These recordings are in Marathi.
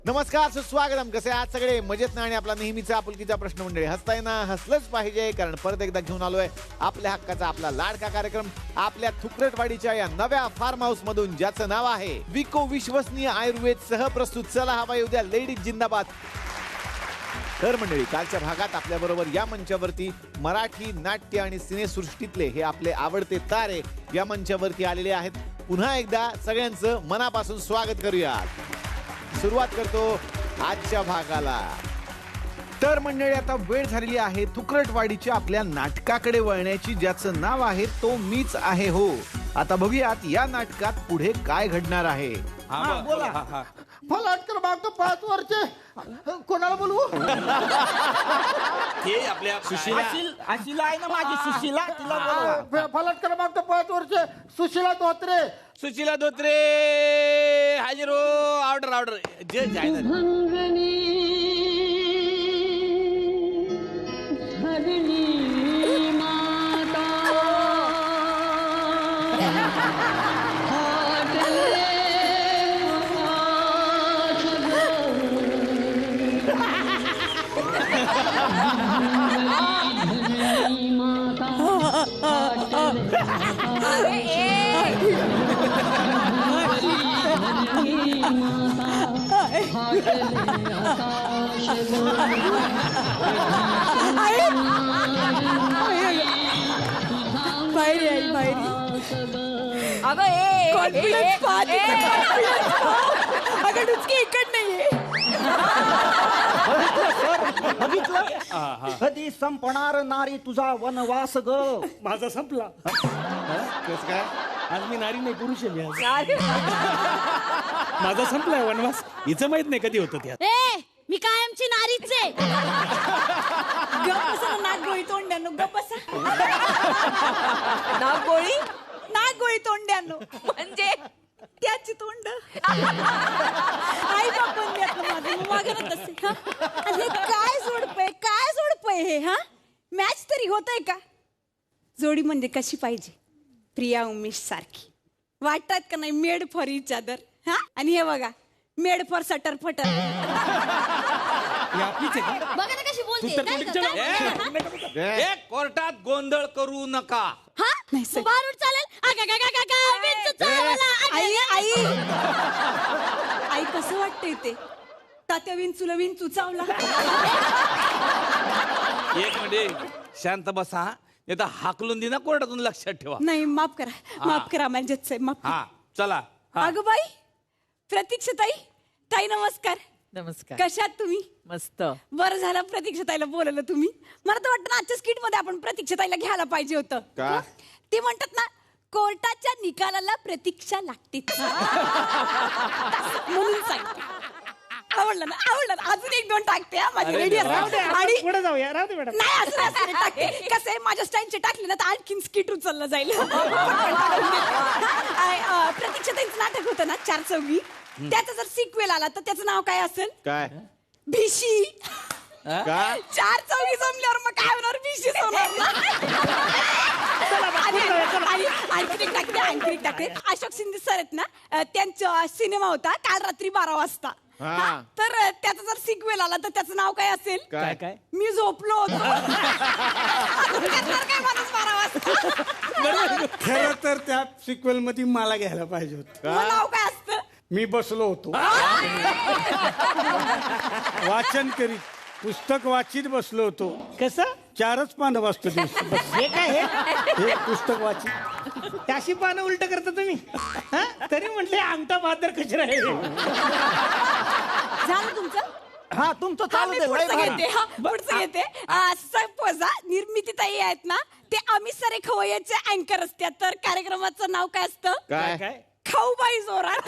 नमस्कार, सुस्वागतम. कसे आहात सगळे? मजेत ना? आणि आपला नेहमीचा आपुलकीचा प्रश्न मंडळी, हसताय ना? हसलंच पाहिजे, कारण परत एकदा घेऊन आलोय आपल्या हक्काचा आपला लाडका कार्यक्रम आपल्या थुकरटवाडीच्या या नव्या फार्म हाऊस मधून, ज्याचं नाव आहे विको विश्वसनीय आयुर्वेद सहप्रस्तुत. चला हवा येऊ द्या, लेडीज जिंदाबाद. तर मंडळी, कालच्या भागात आपल्या बरोबर या मंचावरती मराठी नाट्य आणि सिनेसृष्टीतले हे आपले आवडते तारे या मंचावरती आलेले आहेत. पुन्हा एकदा सगळ्यांचं मनापासून स्वागत करूया. सुरुवात करतो आजच्या भागाला. तर मंडळी, आता वेळ झालेली आहे थुकरटवाडीच्या आपल्या नाटकाकडे वळण्याची, ज्याचं नाव आहे तो मीच आहे हो. आता बघूयात या नाटकात पुढे काय घडणार आहे. बोला. फलाट क्रमांक 5 वरचे कोणाला बोलवू? हे आपल्या सुशीला आहे ना माझी सुशीला, तिला बोलवा. फलाट क्रमांक 5 वरचे सुशीला धोत्रे. सुशीला धोत्रे हाजीर हो. ऑर्डर जे कधी संपणार नारी तुझा वनवास ग. माझा संपला. कसं काय? आज मी नारी नाही, पुरुष आहे मी आज. माझा संपलाय वनवास. हिचं माहित नाही कधी होतं त्यात. मी कायमची नारीच आहे. गप बसा नागगोळी तोंड्यानो, गप बसा. नागगोळी तोंड्यानो म्हणजे त्याची तोंड. आई बापन माझं वागणत असे. काय सोडपय हे. हा, मॅच तरी होतय का? जोडी म्हणजे कशी पाहिजे? प्रिया उमेश सारखी वाटतात का नाही? Made for each other. हा, आणि हे बघा, मेड फॉर सटर फटर. बघा ना कशी बोलते. कोर्टात गोंधळ करू नका. हा, बारूड चालेल. आई कसं वाटतंय ते? तात्या विंचूला विंचू चावला. एक मिनिट शांत बसा, नाही तर हाकलून दे ना कोर्टातून. लक्षात ठेवा. नाही, माफ करा माझ्या साहेब, माफ. हा, चला. अगं बाई, प्रतीक्षाताई, ताई नमस्कार. नमस्कार. कशात तुम्ही? मस्त. बरं झालं प्रतीक्षाताईला बोलवलं तुम्ही. मला तर वाटतं ना आजच्या स्किट मध्ये आपण प्रतीक्षाताईला घ्यायला पाहिजे होतं. का? ते म्हणतात ना, कोर्टाच्या निकालाला प्रतीक्षा लागते. म्हणून सांगते. आवडलं ना? अजून 1-2 टाकते. माझी रेडी आणि पुढे जाऊया. राहू दे मॅडम. नाही, असं टाकते. कसं आहे, माझ्या स्टाईलचे टाकले ना तर आणखीन स्किट उचललं जाईल. प्रतीक्षाताईंचं नाटक होतं ना 4 चौघी, त्याचा जर सिक्वेल आला तर त्याचं नाव काय असेल? काय? भिशी. काय? 4 चौघी जमल्यावर मग काय होणार? भिशीच होणार ना. आणखी एक टाकते. अशोक शिंदे सर आहेत ना, त्यांचा सिनेमा होता काल रात्री 12 वाजता. हा. तर त्याचा जर सिक्वेल आला तर त्याचं नाव काय असेल? काय? काय? मी झोपलो होतो. काय माणूस 12 वाजता? खरं तर त्या सिक्वेल मध्ये मला घ्यायला पाहिजे होत. मग नाव काय असतं? मी बसलो होतो वाचन करीत, पुस्तक वाचित बसलो होतो. कसं 4च पानं वाचतो दिवस. हे काय? हे पुस्तक वाचित. त्याशी पानं उलट करता तुम्ही. तरी म्हटले अंगठा बहादर कशी राहील. झालं तुमचं? हा, तुमचं चालू दे. पुढचं घेते. सपोज निर्मितीताई आहेत ना, ते अमित सरे खवय्याचे अँकर असतात. तर कार्यक्रमाचं नाव काय असतं? काय? खाऊबाई जोरात.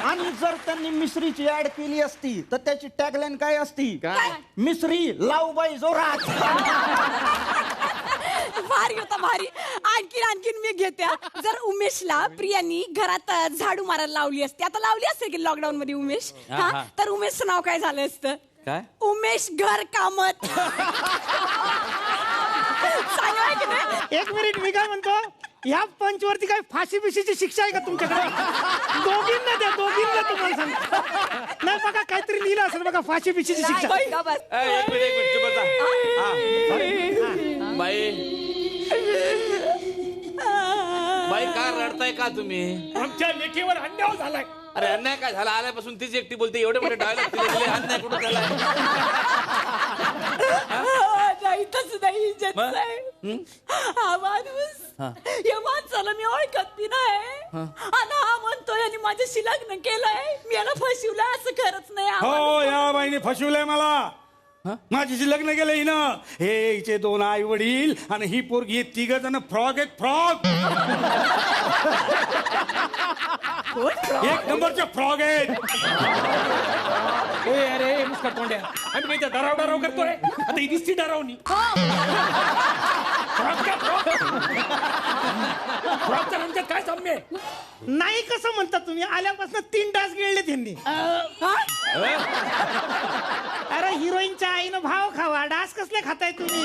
आणि जर त्यांनी मिश्रीची ऍड केली असती तर त्याची टॅगलाईन काय असती? काय? मिश्री लावबाई जोरात. भारी होता, भारी. आणखीन मी घेते. जर उमेशला प्रियानी घरात झाडू मारायला लावली असते, आता लावली असते की लॉकडाऊन मध्ये उमेश, तर उमेशचं नाव काय झालं असतं? काय? उमेश घर कामत. एक मिनिट, मी काय म्हणतो, या पंचवरती काय फाशी बिशीची शिक्षा आहे का तुमच्याकडे? दोघींना द्या, दोघींना तुम्हाला सांगतो. नाही बघा काहीतरी लिहिलं असेल बघा, फाशी बिशीची शिक्षा. एक मिनिट चुप बसा. बाई का रडताय का तुम्ही? आमच्या लेखीवर अन्याय झालाय. अरे अन्याय काय झाला? आल्यापासून तीच एकटी बोलते, एवढे मोठे डायलॉग तिला दिले, अन्याय कुठं झालाय? नाही तसं नाही इज्जत साहेब. हा माणूस या माणसाला मी ओळखत बी नाही आणि हा म्हणतोय आणि माझ्याशी लग्न केलंय, मी याला फसवलंय असं खरंच नाही. हा हो माणूस- या बाईने फसवलंय मला. माझ्याशी लग्न केलं हिनं. हे हिचे 2 आई वडील आणि ही पोरगी 3 जण फ्रॉग आहेत, फ्रॉग. 1 नंबरचे फ्रॉग आहेत. अरे मुस्का तोंड्या, आम्ही माहिती डराव डराव करतोय. आता ही दिसती डरावणी. फ्रॉकच्या नंतर काय साम्य आहे? नाही कसं म्हणता तुम्ही? आल्यापासून 3 डास गिळले त्यांनी. अरे हिरोईनच्या आईनं भाव खावा, डास कसले खाताय तुम्ही?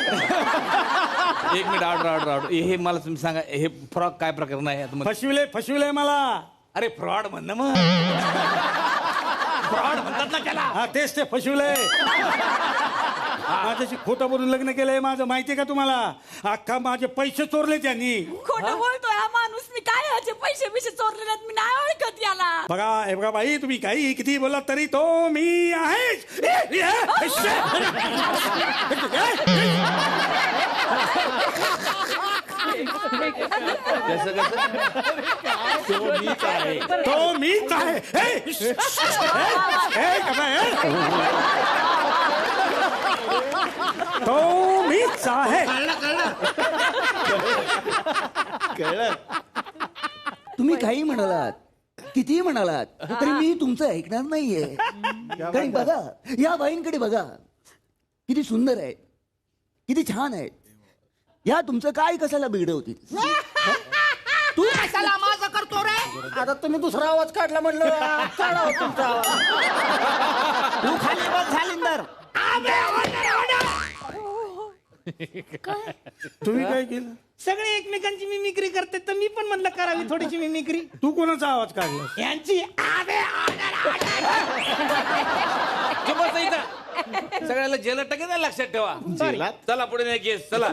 एक मिनिट ऑर्डर हे मला तुम्ही सांगा, हे फ्रॉक काय प्रकरण आहे? फसविले मला. अरे फ्रॉड म्हणणं मग फ्रॉड म्हणतात ना त्याला. हा तेच ते फसविले. माझ्याशी खोटं बोलून लग्न केलंय माझं, माहितीये का तुम्हाला? अख्खा माझे पैसे चोरले त्यांनी. खोटं बोलतोय हा माणूस. मी काय याचे पैसे बिशे चोरले नाहीत, मी नाही ओळखत याला. बघा हे बघा बाई, तुम्ही काही किती बोललात तरी तो मी आहेच. कसं तो मीच आहे. तो मीच आहे. कळलं? तुम्ही काही म्हणालात, कितीही म्हणालात तरी मी तुमचं ऐकणार नाहीये. कारण बघा या बाईंकडे बघा, किती सुंदर आहे, किती छान आहे. या तुमचं काय कशाला बिघडवतील? तू कशाला माझं करतो रे? आता तुम्ही दुसरा आवाज काढला म्हणलं चढाव तुमचा आवाज. तू खाली बस झालींदर. तुम्ही काय केलं? सगळे एकमेकांची मिमिक्री करते, तर मी पण म्हणलं करावी थोडीशी मिमिक्री. तू कोणाचा आवाज काढला? यांची. सगळ्याला जेलर टाके ना, लक्षात ठेवा. जेलात? चला पुढे नाही केस, चला.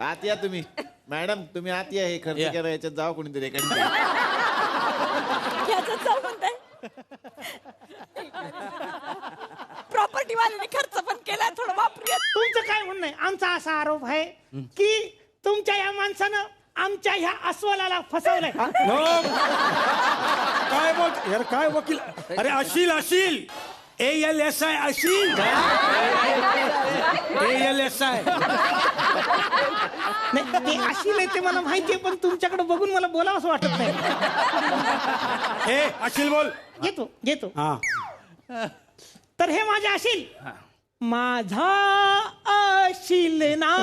आत या तुम्ही. मॅडम तुम्ही आत या. हे खर्च या. करा, याच्यात जावं कोणीतरी एखादी. याचं जाऊ म्हणताय. प्रॉपर्टी वाल्याने खर्च पण केलाय, थोडं वापरूया. तुमचं काय म्हणणं आहे? आमचा असा आरोप आहे की तुमच्या या माणसानं आमच्या ह्या अस्वलाला फसवलंय. काय बोल यार, काय वकील? अरे अशील ALSI अशील. ALSI नाही, ते अशील आहे ते मला माहितीये, पण तुमच्याकडे बघून मला बोलावं असं वाटत नाही. हे अशील बोल. घेतो. हा तर हे माझे अशील. माझा अशील ना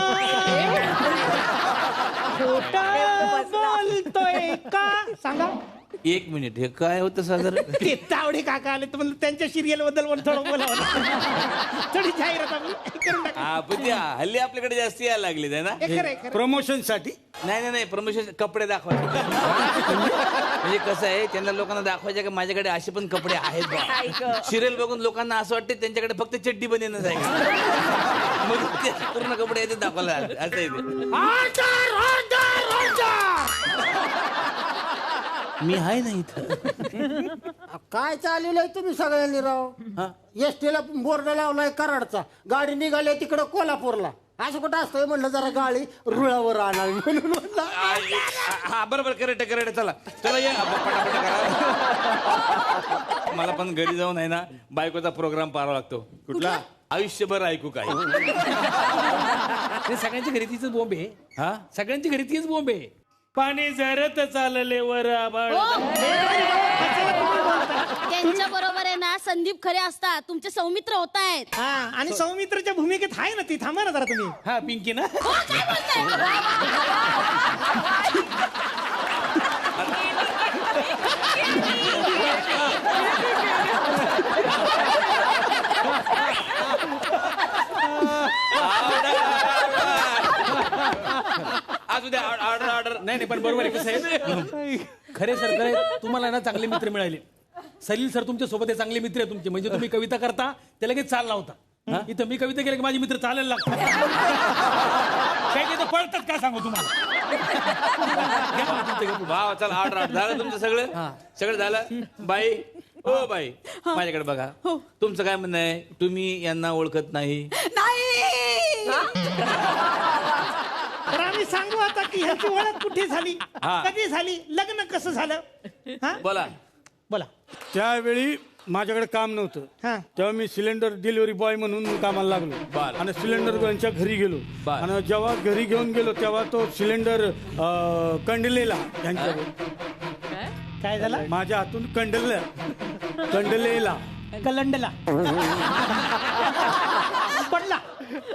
खोटं बोलतोय का? सांगा. 1 मिनिट, हे काय होतं साधारण? ते तावडे काका आले तर म्हणलं त्यांच्या सिरियल बद्दल पण थोडं बोलावं. थोडी जाहिरात आपली करून टाका. हा पण ते हल्ली आपल्याकडे जास्त यायला लागले आहे ना. प्रमोशन साठी. नाही प्रमोशन, कपडे दाखवायचे. म्हणजे कसं आहे, त्यांना लोकांना दाखवायचे की माझ्याकडे असे पण कपडे आहेत बा. सिरियल बघून लोकांना असं वाटतं त्यांच्याकडे फक्त चड्डी बनेनच आहे. मग ते पूर्ण कपडे येते दाखवायला, असं आहे ते. मी आहे ना इथं. काय चालवलंय तुम्ही सगळ्यांनी राव? एसटीला बोर्ड लावलाय कराडचा, गाडी निघाली तिकडे कोल्हापूरला. असं कुठं असतंय म्हणलं जरा गाडी रुळावर आणावी म्हणून म्हणलं. हा बरोबर, करेक्ट चला ये पटापट करा. मला पण घरी जाऊन आहे ना बायकोचा प्रोग्राम पाहावा लागतो. कुठला? आयुष्यभर ऐकू काय. सगळ्यांच्या घरी तीच बॉम्ब आहे. हा सगळ्यांच्या घरी तीच बॉम्ब आहे. पाणी जरत चालले वर आभाळ. त्यांच्या बरोबर आहे ना संदीप खरे असतात, तुमचे सौमित्र होत आहेत. हा आणि सौमित्रच्या भूमिकेत आहे ना ती. थांबा ना जरा तुम्ही. हा पिंकी ना. काय बोलताय? असू द्या, ऑर्डर नाही पण बरोबर आहे. कसं आहे खरे सर खरे तुम्हाला ना चांगले मित्र मिळाले. सलील सर तुमच्या सोबत आहे, चांगले मित्र आहे तुमचे. म्हणजे तुम्ही कविता करता त्या लगेच चाल लावता. इथं मी कविता केली की माझे मित्र चालायला लागतात. काही काही तर पळतात. काय सांगू तुम्हाला. वा चला ऑर्डर झालं तुमचं सगळं झालं. बाई ओ बाई माझ्याकडे बघा. तुमचं काय म्हणणं आहे. तुम्ही यांना ओळखत नाही. नाही तर आम्ही सांगू आता की ह्याची ओळख कुठे झाली, कधी झाली, लग्न कसं झालं. बोला बोला. त्यावेळी माझ्याकडे काम नव्हतं. तेव्हा मी सिलेंडर डिलिव्हरी बॉय म्हणून कामाला लागलो आणि सिलेंडर त्यांच्या घरी गेलो. आणि जेव्हा घरी घेऊन गेलो तेव्हा तो सिलेंडर कंडलेला यांच्यावर. काय झालं. माझ्या हातून कंडलेला कलंडला पडला.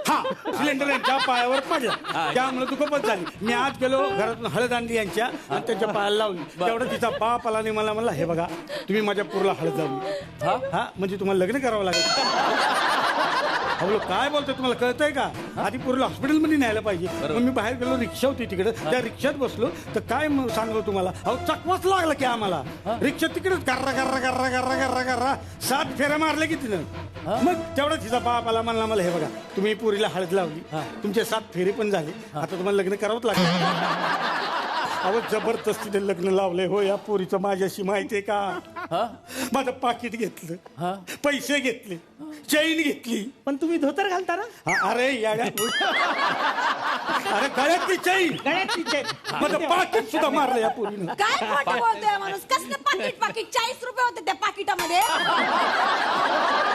हा सिलेंडर यांच्या पायावर पडला. त्यामुळे दुखापत झाली. मी आज गेलो घरातून हळद आणली यांच्या आणि त्यांच्या पायाला लावली. तेवढं तिचा बाप आला आणि मला म्हणला हे बघा तुम्ही माझ्या पोरला हळद लावली. हा म्हणजे तुम्हाला लग्न करावं लागेल. अहो काय बोलतोय तुम्हाला कळतंय का. आधी पोरीला हॉस्पिटलमध्ये न्यायला पाहिजे. मग मी बाहेर गेलो. रिक्षा होती तिकडे. त्या रिक्षात बसलो तर काय सांगलो तुम्हाला. अहो चकवाच लागला की आम्हाला. रिक्षा तिकडेच गर्रा गर्रा गर्रा गर्रा गर्रा गर्रा 7 फेऱ्या मारल्या की तिनं. मग तेवढा तिचा बाप आला म्हणला मला हे बघा तुम्ही पोरीला हळद लावली, तुमचे 7 फेरे पण झाले, आता तुम्हाला लग्न करावंच लागेल. अहो जबरदस्तीने लग्न लावले हो या पोरीचं माझ्याशी माहितीये का. माझं पाकिट घेतलं, पैसे घेतले, चैन घेतली. पण तुम्ही धोतर घालता ना. अरे याड्या अरे गळ्यातली चैन, गळ्यातली चैन. माझं पाकिट सुद्धा मारलं या पोरीनं. काय खोटं बोलतोय माणूस. कसलं पाकिट 40 रुपये होते त्या पाकिटामध्ये.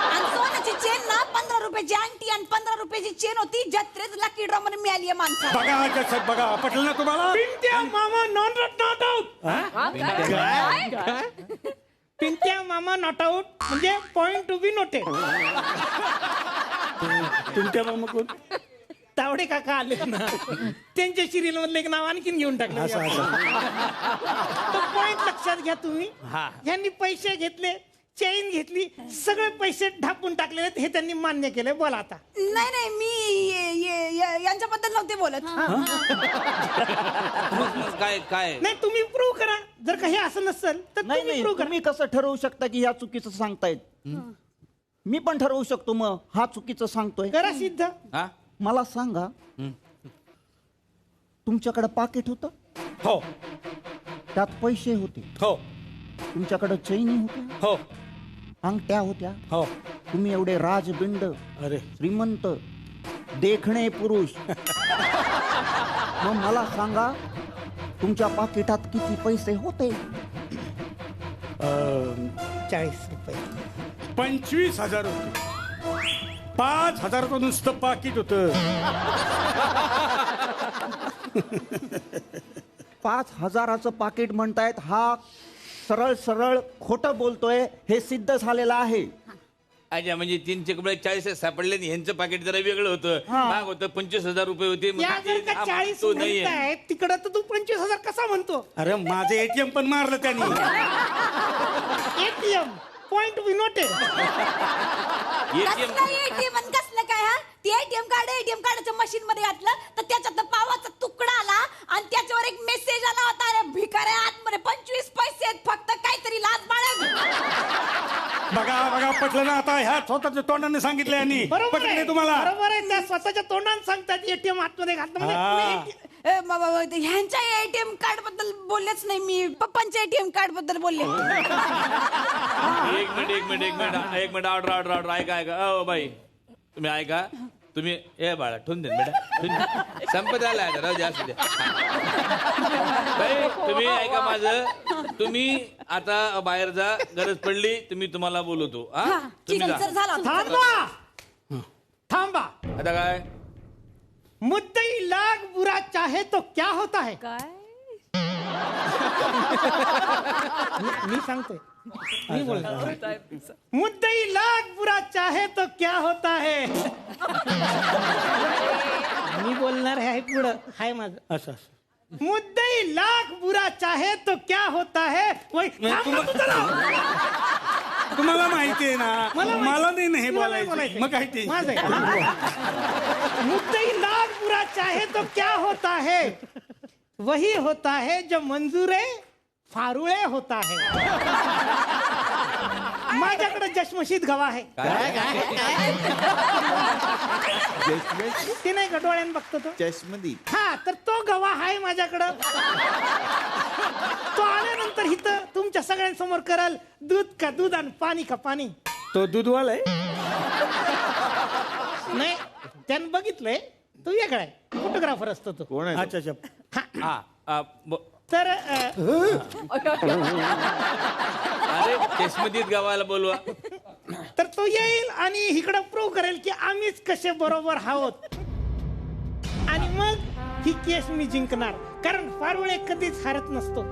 आणि सोन्याची चेन ना 15 रुपयाची अंगठी आणि 15 रुपयाची चेन होती. जत्रेत लकी ड्रॉ मध्ये मिळाली आहे माणसाला. बघा कसं बघा पटलं ना तुम्हाला. पिंट्या मामा नॉट आउट. पिंट्या मामा नॉट आउट म्हणजे पॉइंट टू बी नोटेड. तुमच्या मामा कोण. तावडे काका आले ना त्यांच्या सिरियल मधलं एक नाव आणखीन घेऊन टाकलं. तो पॉइंट लक्षात घ्या तुम्ही. यांनी पैसे घेतले, चेन घेतली, सगळे पैसे ढापून टाकले हे त्यांनी मान्य केले. बोला आता. नाही मी यांच्याबद्दल नव्हते बोलत. काय काय नाही तुम्ही प्रूव्ह करा. जर काही असं नसेल तर नाही प्रूव्ह करा. तुम्ही कसं ठरवू शकता की ह्या चुकीचं सांगतायत. मी पण ठरवू शकतो मग हा चुकीचं सांगतोय. करा सिद्ध. मला सांगा तुमच्याकडे पाकिट होतं. हो त्यात पैसे होते. हो तुमच्याकडे चैनी होत्या. हो अंगठ्या होत्या. हो तुम्ही एवढे राजबिंड, अरे श्रीमंत, देखणे पुरुष. मग मला सांगा तुमच्या पाकिटात किती पैसे होते. 40 रुपये. 25,000 होते. 5,000 नुसतं पाकिट होत. 5,000चं पाकिट म्हणतायत. हा सरळ सरळ खोटं बोलतोय हे सिद्ध झालेलं आहे. अच्छा म्हणजे 3 चेकबळे 40 सापडले आणि ह्यांचं पाकिट जरा वेगळं होतं. महाग होतं. 25,000 रुपये होते. या जर का 40 म्हणताय तिकडं तर तू 25,000 कसा म्हणतो. अरे माझं एटीएम पण मारलं त्यांनी. ATM point be noted. ATM कसलं काय. हा ते एटीएम कार्डाच्या मशीन मध्ये घातलं तर त्याच्यात पावाचा तुकडा आला आणि त्याच्यावर एक मेसेज आला होता. अरे भिकाऱ्या आतमध्ये 25 पैसे आहेत फक्त, काहीतरी लाज बाळग. बघा बघा पटलं ना आता. ह्या स्वतःच्या तोंडाने सांगितलं यांनी. बरोबर पटलं आहे नाही तुम्हाला. बरोबर आहे. त्या स्वतःच्या तोंडाने सांगतात एटीएम आतमध्ये घातलं म्हणजे ह्यांच्या एटीएम कार्ड बद्दल बोललेच नाही मी. पप्पांच्या एटीएम कार्ड बद्दल बोलले. एक मिनिट ऑर्डर ऐका ओ बाई तुम्ही ऐका. तुम्ही ए बाळा ठेवून दे बेटा. संपत आला राहू द्या असू द्या. तुम्ही ऐका माझं. तुम्ही आता बाहेर जा. गरज पडली तुम्ही तुम्हाला बोलवतो. तुम्ही जा. थांबा थांबा. आता काय मुद्दई लाख बुरा चाहे तो क्या होता है. काय मी सांगतोय. मी बोलतो. मुद्दई लाख बुरा चाहे तो क्या होता है. मी बोलणार आहे पुढं. हाय माझं असं मुद्दई लाख बुरा चाहे तो क्या होता है. तुम्हाला माहिती आहे ना. मला नाही हे बोलायचं. बोलायचं. मग काय ते मुद्दई लाख बुरा चाहे तो क्या होता है. वही होता है जो मंजूरे फारुळे होता है. माझ्याकडे चष्मशीत गवा आहे. ते नाही का डोळ्यानं बघतो तो चष्मदी. हा, तर तो गवा आहे माझ्याकडं. तो आल्यानंतर इथं तुमच्या सगळ्यांसमोर करल दूध का दूध आणि पाणी का पाणी. तो दूधवाला आहे. नाही, त्यानं बघितलंय, तो वेगळा आहे, फोटोग्राफर असतो तो. कोण आहे? अच्छा अच्छा. तर अरे चष्मदीत गावाला बोलवा. तर तो येईल आणि इकडं प्रूव्ह करेल की आम्हीच कसे बरोबर आहोत. आणि मग ही केस मी जिंकणार, कारण फारुळे कधीच हारत नसतो.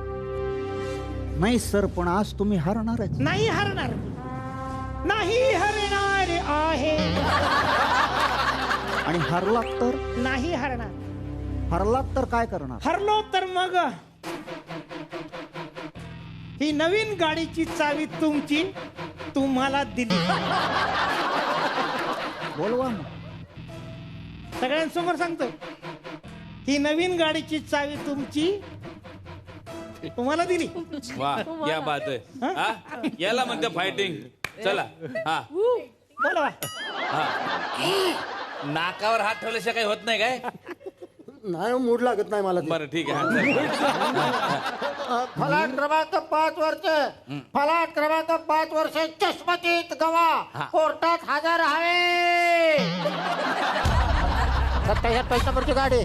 नाही सर, पण आज तुम्ही हरणारच. नाही हरणार, नाही हरणार आहे. आणि हरलात तर? नाही हरणार. हरलात तर काय करणार? हरलो तर मग ही नवीन गाडीची चावी तुमची, तुम्हाला दिली. बोलवा मग. सगळ्यांसमोर सांगतो, ही नवीन गाडीची चावी तुमची, तुम्हाला दिली. वा, क्या बात आहे. हा? याला म्हणते फायटिंग. चला. हा बोलवा. नाकावर हात ठेवल्याशिवाय काही होत नाही काय? नाही, मूड लागत नाही मला. बरं ठीक आहे. फलाट क्रमांक 5 वर्ष, फलाट क्रमांक 5 वर्ष चष्मदीत गवा कोर्टात हजर हवे. 77 नंबरची गाडी.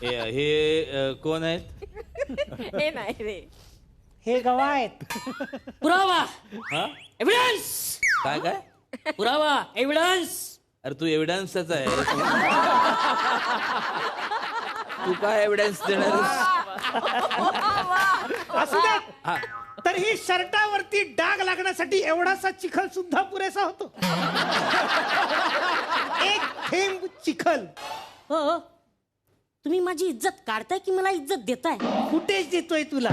हे कोण आहेत? हे नाही रे, हे गवा आहेत. पुरावा, हा? एव्हिडन्स. काय काय? पुरावा, एव्हिडन्स. अरे तू एव्हिडन्सच आहे. तू काय एव्हिडन्स देणार? असू दे. हा. तर ही शर्टावरती डाग लागण्यासाठी एवढासा चिखल सुद्धा पुरेसा होतो. एक थेंब चिखल. हो, तुम्ही माझी इज्जत काढताय की मला इज्जत देताय? फुटेज देतोय तुला.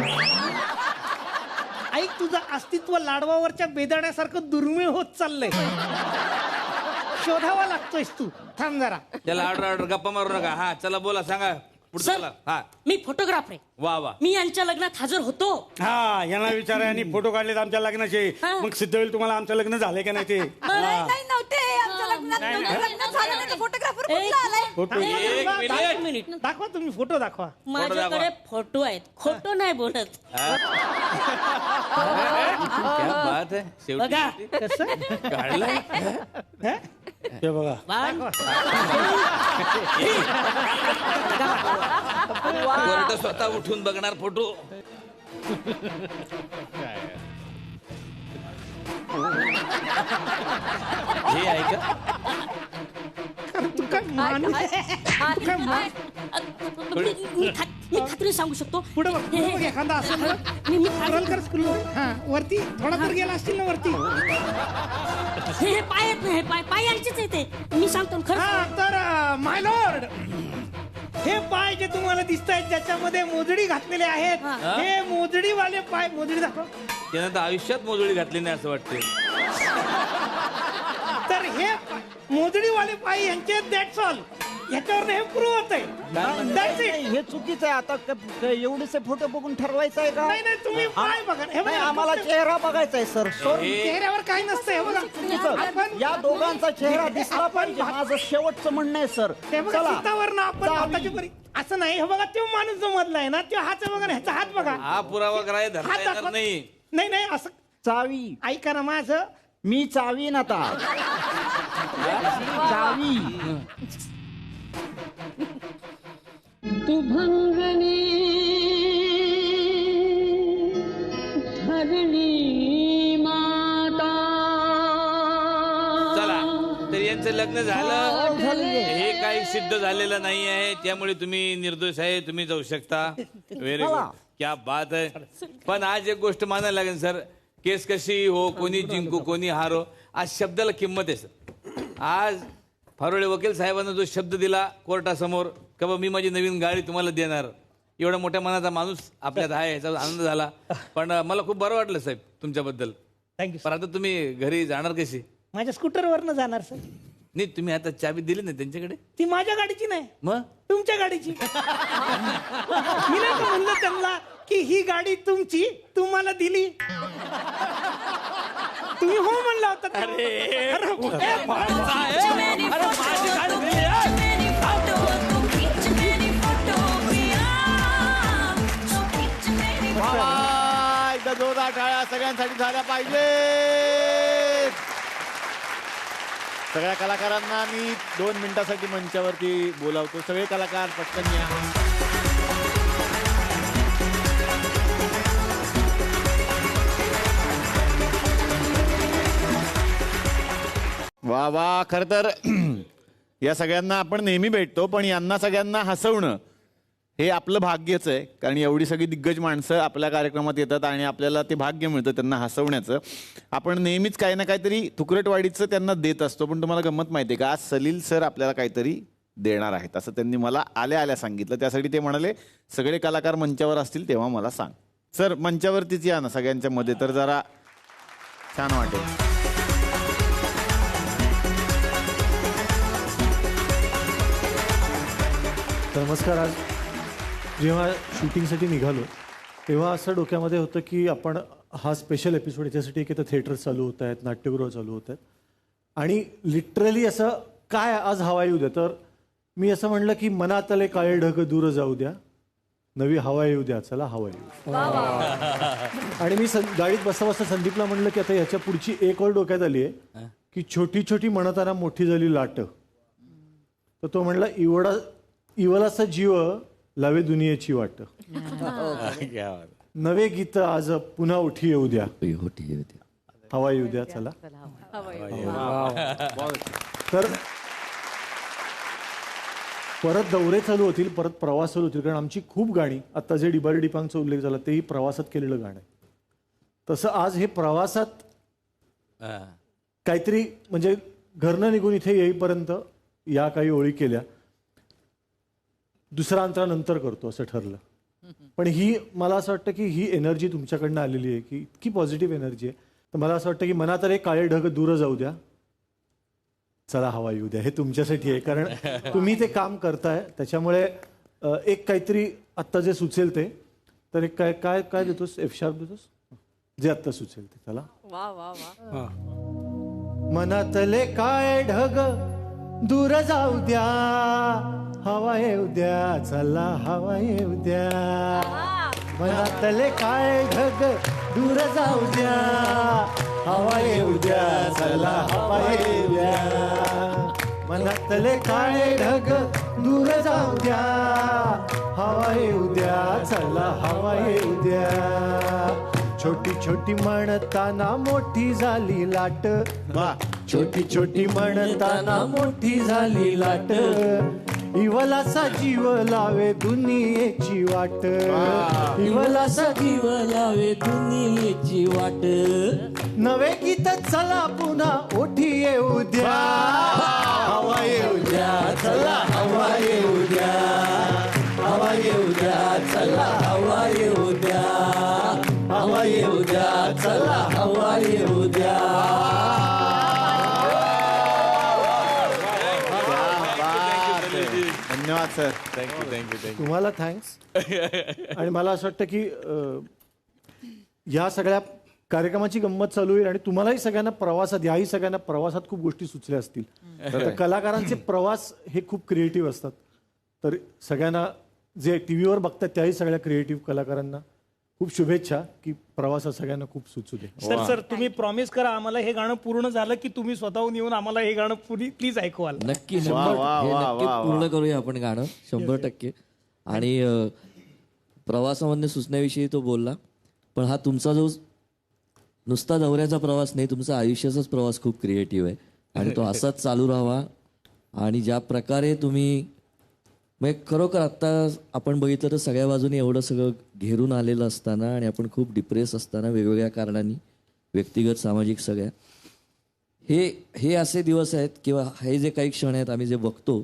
ऐक, तुझं अस्तित्व लाडवावरच्या बेदाण्यासारखं दुर्मिळ होत चाललंय. शोधावा लागतोयस तू. थांब जरा. त्याला ऑर्डर गप्पा मारू नका. हा चला बोला, सांगा पुढचं सर, बोला. हा मी फोटोग्राफर आहे. वा वा. मी यांच्या लग्नात हजर होतो. हा, यांना विचारा. यांनी फोटो काढलेत आमच्या लग्नाचे. हा. मग सिद्ध होईल तुम्हाला आमचं लग्न झालंय का नाही ते. नाही नव्हते आमच्या लग्नात. लग्न झालं नाही, फोटोग्राफर कुठला आलाय? फोटो. एक मिनिट. दाखवा, तुम्ही फोटो दाखवा. माझ्याकडे फोटो आहेत, खोटो नाही बोलत. क्या बात आहे. बघा. शेवटी कसं काढलाय. हे? हे बघा. वन, कोर्ट स्वतः उठून बघणार फोटो. हे आहे का? तू काय माणूस आहे? तू काय मा- मी खात्री सांगू शकतो. पुढे बघ, पुढे बघ, एखादा असं बघ. मी स्क्रॉल कर, स्क्रॉल. हा, वरती थोडा तर गेला असतील ना वरती. हे पाय आहेत ना, हे पाय यांचेच आहे ते. मी सांगतो ना खरं. हा, तर माय लॉर्ड, हे पाय जे तुम्हाला दिसत आहेत ज्याच्यामध्ये मोजडी घातलेले आहेत, हे मोजडीवाले पाय. मोजडी दाखव. त्यानं तर आयुष्यात मोजळी घातली नाही असं वाटते. तर हे मोजडीवाले पाय यांचे दॅट्स ऑल. ह्याच्यावर हे प्रूव्ह होत आहे. That's it. हे चुकीचं आहे. आता एवढेसे फोटो बघून ठरवायचं आहे का? नाही नाही, तुम्ही पाय बघा. हे नाही, बघा, आम्हाला चेहरा बघायचा आहे सर. चेहऱ्यावर काही नसतं. हे बघा, आपण या दोघांचा चेहरा दिसला पाहिजे. माझं शेवटचं म्हणणं आहे सर. ते बघा, चला. सुतावरनं आपण हाताची परी. असं नाही. हे बघा, तो माणूस जो मधला आहे ना, तो हात बघा ना, ह्याचा हात बघा. हा पुरावा करायला धरता हात येणार दाखवा. नाही. नाही नाही, असं चावी. ऐका ना माझं. मी चावीन आता. चावी. चला, तर यांचं लग्न झालं. हे काही सिद्ध झालेलं नाही आहे, त्यामुळे तुम्ही निर्दोष आहे. तुम्ही जाऊ शकता. Very good. क्या बात आहे. पण आज एक गोष्ट मानायला लागेल सर. केस कशी हो, कोणी जिंकू कोणी हारो, आज शब्दाला किंमत आहे सर. आज फारुळे वकील साहेबांना जो शब्द दिला कोर्टासमोर का बा मी माझी नवीन गाडी तुम्हाला देणार, एवढा मोठ्या मनाचा माणूस आपल्यात आहे, याचा आनंद झाला. पण मला खूप बरं वाटलं साहेब तुमच्याबद्दल. थँक्यू पण आता तुम्ही घरी जाणार कशी? माझ्या स्कूटरवरनं जाणार सर. नाही, तुम्ही आता चाबी दिली ना त्यांच्याकडे? ती माझ्या गाडीची नाही, मग तुमच्या गाडीची. मी नाही का म्हणलं त्यांना की ही गाडी तुमची, तुम्हाला दिली. तुम्ही हो म्हणला होता. एकदा जोरदार टाळ्या सगळ्यांसाठी झाल्या पाहिजे. सगळ्या कलाकारांना मी 2 मिनिटासाठी मंचावरती बोलावतो. सगळे कलाकार पटकन या. वा वा. खर तर या सगळ्यांना आपण नेहमी भेटतो, पण यांना सगळ्यांना हसवणं हे आपलं भाग्यच आहे. कारण एवढी सगळी दिग्गज माणसं आपल्या कार्यक्रमात येतात आणि आपल्याला ते भाग्य मिळतं त्यांना हसवण्याचं. आपण नेहमीच काही ना काहीतरी तुकरटवाडीचं त्यांना देत असतो. पण तुम्हाला गंमत माहिती आहे का, आज सलील सर आपल्याला काहीतरी देणार आहेत असं त्यांनी मला आल्या आल्या सांगितलं. त्यासाठी ते म्हणाले सगळे कलाकार मंचावर असतील तेव्हा मला सांग. सर मंचावरतीच या ना सगळ्यांच्या मध्ये, तर जरा छान वाटेल. नमस्कार. आज जेव्हा शूटिंगसाठी निघालो तेव्हा असं डोक्यामध्ये होतं की आपण हा स्पेशल एपिसोड याच्यासाठी एक तर थिएटर चालू होत आहेत, नाट्यगृह चालू होत आहेत आणि लिटरली असं काय आज हवा येऊ द्या. तर मी असं म्हणलं की मनात आले काळे ढग दूर जाऊ द्या, नवी हवा येऊ द्या, चला हवा येऊ. आणि मी गाडीत बसता बसता संदीपला म्हणलं की आता ह्याच्या पुढची एक ओळ डोक्यात आली आहे की छोटी छोटी म्हणताना मोठी झाली लाट. तर तो म्हणला इवलाचा जीव लावे दुनियेची वाट, नवे गीत आज पुन्हा उठी येऊ द्या, हवा येऊ द्या, चला. तर परत दौरे चालू होतील, परत प्रवास चालू होतील, कारण आमची खूप गाणी, आता जे डिबारी डिपांगचा उल्लेख झाला तेही प्रवासात केलेलं गाणं आहे. तसं आज हे प्रवासात काहीतरी म्हणजे घरनं निघून इथे येईपर्यंत या काही ओळी केल्या, दुसरा अंतरा नंतर करतो असं ठरलं. पण ही मला असं वाटतं की ही एनर्जी तुमच्याकडनं आलेली आहे की इतकी पॉझिटिव्ह एनर्जी आहे. तर मला असं वाटतं की मनात आले काळे ढग दूर जाऊ द्या, चला हवा येऊ द्या, हे तुमच्यासाठी आहे. कारण तुम्ही ते काम करताय त्याच्यामुळे एक काहीतरी आत्ता जे सुचेल ते, तर एक काय काय काय देतोस, F sharp देतोस, जे आत्ता सुचेल ते. चला. मनातले काळे ढग दूर जाऊ द्या, हवा येऊ द्या, चला हवा येऊ द्या. मनातले काळे ढग दूर जाऊ द्या, हवा येऊ द्या, चला हवा येऊ द्या. मनातले काळे ढग दूर जाऊ द्या, हवा येऊ द्या, चला हवा येऊ द्या. छोटी छोटी म्हणताना मोठी झाली लाट, छोटी छोटी म्हणताना मोठी झाली लाट. इवलाचा जीव लावे दुनियेची वाट, इवलाचा जीव लावे दुनियेची वाट. नवे गीत चला पुन्हा ओठी येऊ द्या, हवा येऊ द्या, चला हवा येऊ द्या, हवा येऊ द्या, चला हवा येऊ द्या, हवा येऊ द्या, चला हवा येऊ द्या. धन्यवाद सर. थँक्यू. तुम्हाला थँक्स. आणि मला असं वाटतं की या सगळ्या कार्यक्रमाची गंमत चालू होईल आणि तुम्हालाही सगळ्यांना प्रवासात, याही सगळ्यांना प्रवासात खूप गोष्टी सुचल्या असतील. तर कलाकारांचे प्रवास हे खूप क्रिएटिव्ह असतात. तर सगळ्यांना जे टीव्हीवर बघतात त्याही सगळ्या क्रिएटिव्ह कलाकारांना खूप शुभेच्छा की प्रवासात सगळ्यांना खूप सुचू दे. सर तुम्ही प्रॉमिस करा आम्हाला, हे गाणं पूर्ण झालं की तुम्ही स्वतःहून येऊन आम्हाला हे गाणं प्लीज ऐकवाल. नक्की नक्की पूर्ण करूया आपण गाणं 100%. आणि प्रवासामध्ये सुचण्याविषयी तो बोलला, पण हा तुमचा जो नुसता दौऱ्याचा प्रवास नाही, तुमचा आयुष्याचाच प्रवास खूप क्रिएटिव्ह आहे आणि तो असाच चालू राहावा. आणि ज्या प्रकारे तुम्ही म्हणजे खरोखर आत्ता आपण बघितलं तर सगळ्या बाजूने एवढं सगळं घेरून आलेलं असताना आणि आपण खूप डिप्रेस असताना वेगवेगळ्या कारणांनी, व्यक्तिगत सामाजिक सगळ्या, हे असे दिवस आहेत किंवा हे जे काही क्षण आहेत आम्ही जे बघतो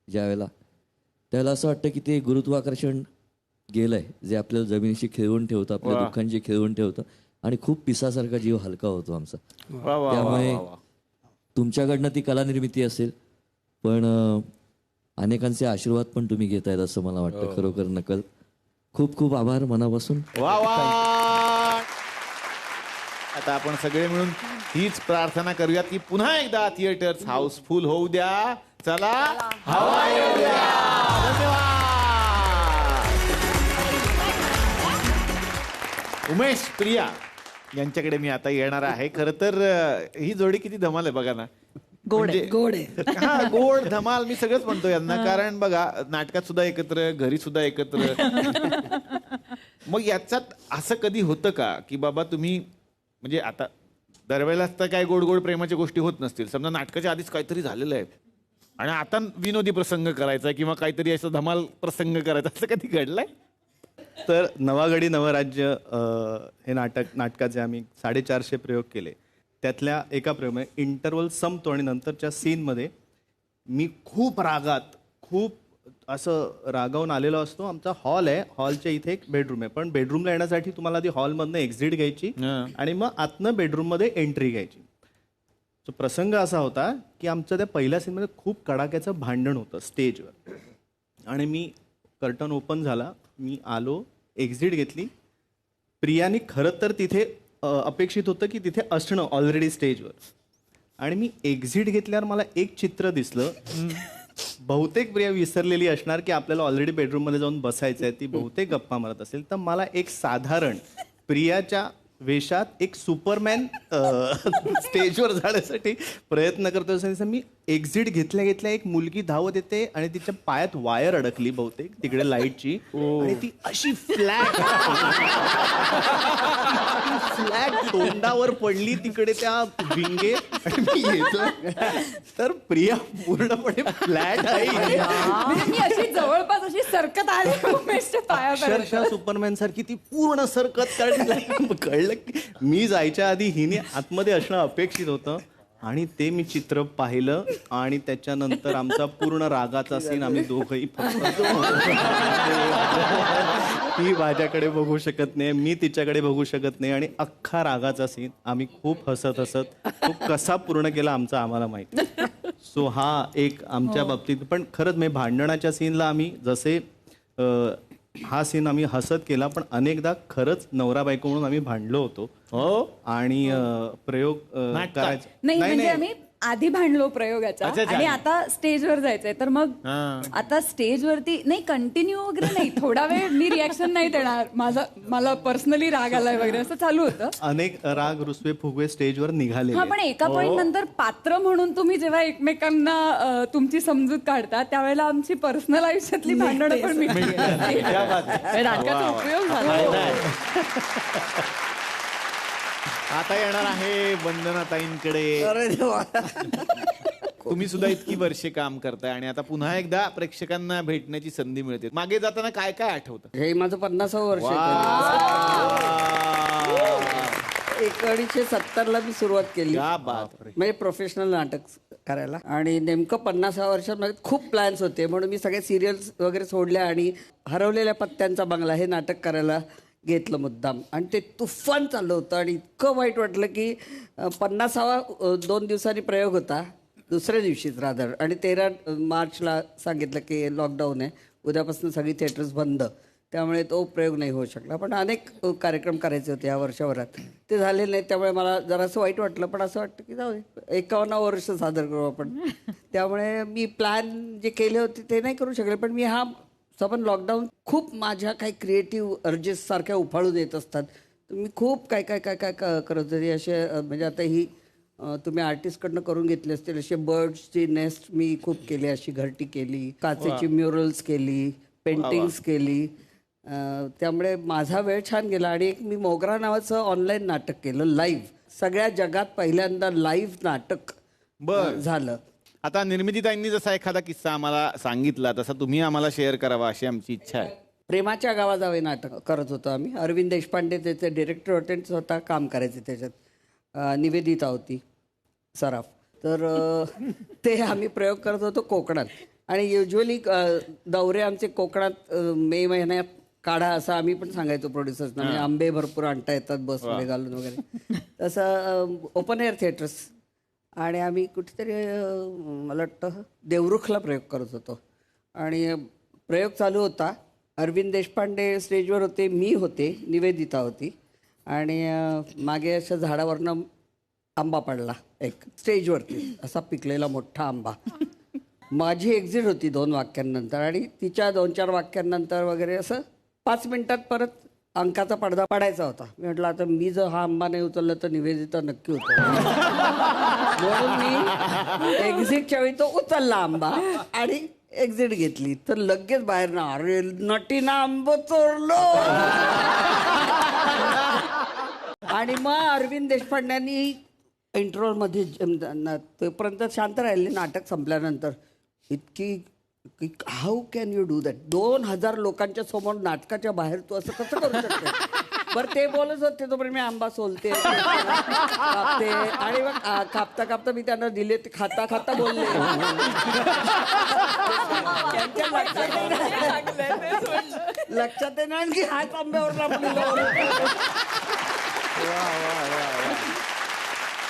ज्यावेळेला, त्यावेळेला असं वाटतं की ते गुरुत्वाकर्षण गेलंय जे आपल्याला जमिनीशी खेळवून ठेवतं, आपल्या दुःखांशी खेळवून ठेवतं. आणि खूप पिसासारखा जीव हलका होतो आमचा. वा, वा, त्यामुळे वा, वा. तुमच्याकडनं ती कला निर्मिती असेल, पण अनेकांचे आशीर्वाद पण तुम्ही घेतायत असं मला वाटतं. खरोखर नकल. खूप खूप आभार मनापासून. वा वा. आता आपण सगळे मिळून हीच प्रार्थना करूयात की पुन्हा एकदा थिएटर्स हाऊसफुल होऊ द्या. चला हवा येऊ द्या. धन्यवाद. उमेश, प्रिया यांच्याकडे मी आता येणार आहे. खरं तर ही जोडी किती धमाल आहे बघा ना. गोड आहे, म्हणजे- गोड आहे. हा, गोड धमाल मी सगळंच म्हणतो यांना. कारण बघा, नाटकात सुद्धा एकत्र, घरी सुद्धा एकत्र. मग याच्यात असं कधी होतं का की बाबा तुम्ही म्हणजे आता दरवेळेलाच तर काय गोड गोड प्रेमाच्या गोष्टी होत नसतील. समजा नाटकाच्या आधीच काहीतरी झालेलं आहे आणि आता विनोदी प्रसंग करायचा किंवा काहीतरी असं धमाल प्रसंग करायचा, असं कधी घडलंय? तर नवागडी नवराज्य हे नाटकात जे आम्ही 450 प्रयोग केले, त्यातल्या एका प्रयोगामध्ये इंटरवल संपतो आणि नंतरच्या सीनमध्ये मी खूप रागात, खूप असं रागावून आलेलो असतो. आमचा हॉल आहे, हॉलच्या इथे एक बेडरूम आहे, पण बेडरूमला येण्यासाठी तुम्हाला आधी हॉलमधनं एक्झिट घ्यायची आणि मग आतनं बेडरूममध्ये एंट्री घ्यायची. तो प्रसंग असा होता की आमचं त्या पहिल्या सीनमध्ये खूप कडाक्याचं भांडण होतं स्टेजवर आणि मी कर्टन ओपन झाला, मी आलो, एक्झिट घेतली. प्रियानी खरं तर तिथे अपेक्षित होतं की तिथे असणं ऑलरेडी स्टेजवर, आणि मी एक्झिट घेतल्यावर मला एक चित्र दिसलं. बहुतेक प्रिया विसरलेली असणार की आपल्याला ऑलरेडी बेडरूममध्ये जाऊन बसायचं आहे, ती बहुतेक गप्पा मारत असेल. तर मला एक साधारण प्रियाच्या वेशात एक सुपरमॅन स्टेजवर जाण्यासाठी प्रयत्न करतो असं मी एक्झिट घेतल्या घेतल्या एक मुलगी धावत येते आणि तिच्या पायात वायर अडकली बहुतेक तिकडे लाईटची, आणि ती अशी फ्लॅट तोंडावर पडली तिकडे त्या विंगे, आणि मी येतो तर प्रिया पूर्णपणे फ्लॅट आहे. मी अशी जवळपास अशी सरकत आले उमेशच्या पायापर्यंत. अक्षरशः सुपरमॅन सारखी ती पूर्ण सरकत काढली. कळलं की मी जायच्या आधी हिने आतमध्ये असणं अपेक्षित होतं, आणि ते मी चित्र पाहिलं आणि त्याच्यानंतर आमचा पूर्ण रागाचा सीन आम्ही दोघंही ती माझ्याकडे बघू शकत नाही, मी तिच्याकडे बघू शकत नाही, आणि अख्खा रागाचा सीन आम्ही खूप हसत हसत तो कसा पूर्ण केला आमचा आम्हाला माहिती. सो हा एक आमच्या बाबतीत. पण खरंच म्हणजे भांडणाच्या सीनला आम्ही जसे हा सीन आम्ही हसत केला, पण अनेकदा खरंच नवरा बायको म्हणून आम्ही भांडलो होतो. हो, आणि प्रयोग करायचा नाही म्हणजे आम्ही आधी भांडलो प्रयोगाच्या, आणि आता स्टेजवर जायचंय, तर मग आता स्टेजवरती नाही कंटिन्यू वगैरे नाही, थोडा वेळ मी रिॲक्शन नाही देणार, मला पर्सनली राग आलाय वगैरे असं चालू होतं. अनेक राग रुसवे फुगवे स्टेजवर निघाले. हा, पण एका पॉइंट नंतर पात्र म्हणून तुम्ही जेव्हा एकमेकांना तुमची समजूत काढता त्यावेळेला आमची पर्सनल आयुष्यातली भांडणं पण मिटली. नाटकाचा उपयोग झाला. आता येणार आहे वंदना ताईंकडे. तुम्ही सुद्धा इतकी वर्षे काम करताय आणि आता पुन्हा एकदा प्रेक्षकांना भेटण्याची संधी मिळते. मागे जाताना काय काय आठवतं? हे माझं 50वं वर्ष. 1970ला मी सुरुवात केली म्हणजे प्रोफेशनल नाटक करायला, आणि नेमकं 50व्या वर्षात माझे खूप प्लॅन्स होते, म्हणून मी सगळे सिरियल्स वगैरे सोडल्या आणि हरवलेल्या पत्त्यांचा बंगला हे नाटक करायला घेतलं मुद्दाम, आणि ते तुफान चाललं होतं. आणि इतकं वाईट वाटलं की 50वा 2 दिवसांनी प्रयोग होता, दुसऱ्या दिवशीच रादर, आणि 13 मार्चला सांगितलं की लॉकडाऊन आहे, उद्यापासून सगळी थिएटर्स बंद, त्यामुळे तो प्रयोग नाही होऊ शकला. पण अनेक कार्यक्रम करायचे होते या वर्षभरात, ते झाले नाहीत, त्यामुळे मला जरासं वाईट वाटलं. पण असं वाटतं की जाऊ दे, 51 वर्ष सादर करू आपण. त्यामुळे मी प्लॅन जे केले होते ते नाही करू शकले, पण मी हा पण लॉकडाऊन खूप माझ्या काही क्रिएटिव्ह अर्जेस सारख्या उफाळून येत असतात. मी खूप काय काय काय काय करत होते असे, म्हणजे आता ही तुम्ही आर्टिस्टकडनं करून घेतली असतील असे बर्ड्सची नेस्ट मी खूप केली, अशी घरटी केली, काचेची म्युरल्स केली, पेंटिंग्स केली. त्यामुळे माझा वेळ छान गेला. आणि एक मी मोगरा नावाचं ऑनलाईन नाटक केलं लाईव्ह, सगळ्या जगात पहिल्यांदा लाईव्ह नाटक झालं. आता निर्मितीताईंनी जसा एखादा किस्सा आम्हाला सांगितला तसा तुम्ही आम्हाला शेअर करावा अशी आमची इच्छा आहे. प्रेमाच्या गावाजावे नाटक करत होतो आम्ही. अरविंद देशपांडे त्याचे डिरेक्टर होते आणि स्वतः काम करायचे त्याच्यात. निवेदिता होती सराफ. तर ते आम्ही प्रयोग करत होतो कोकणात, आणि युजली दौरे आमचे कोकणात मे महिन्यात काढा असं आम्ही पण सांगायचो प्रोड्युसर्सना. म्हणजे आंबे भरपूर आणता येतात बसमध्ये घालून वगैरे तसं ओपन एअर थिएटर्स. आणि आम्ही कुठेतरी मला वाटतं देवरुखला प्रयोग करत होतो आणि प्रयोग चालू होता. अरविंद देशपांडे स्टेजवर होते, मी होते, निवेदिता होती आणि मागे अशा झाडावरनं आंबा पडला एक स्टेजवरती, असा पिकलेला मोठा आंबा. माझी एक्झिट होती 2 वाक्यांनंतर आणि तिच्या 2-4 वाक्यांनंतर वगैरे असं 5 मिनिटात परत अंकाचा पडदा पडायचा होता. मी म्हटलं आता मी जर हा आंबा नाही उचलला तर निवेदिता नक्की उचलला. म्हणून मी एक्झिटच्या वेळी तो उचलला आंबा आणि एक्झिट घेतली. तर लगेच बाहेर ना, अरे नटीनं आंबा चोरलो. आणि मग अरविंद देशपांड्यांनी इंटरव्हलमध्ये तोपर्यंत शांत राहिले. नाटक संपल्यानंतर इतकी how can you do that, 2000 लोकांच्या समोर नाटकाच्या बाहेर तू असं कसं करू शकते. बरं ते बोलत होते तोपर्यंत मी आंबा सोलते कापते आणि मग कापता कापता मी त्यांना दिले, ते खाता खाता बोलले. त्यांच्या लक्षात आहे ना आणखी हाच आंब्यावर.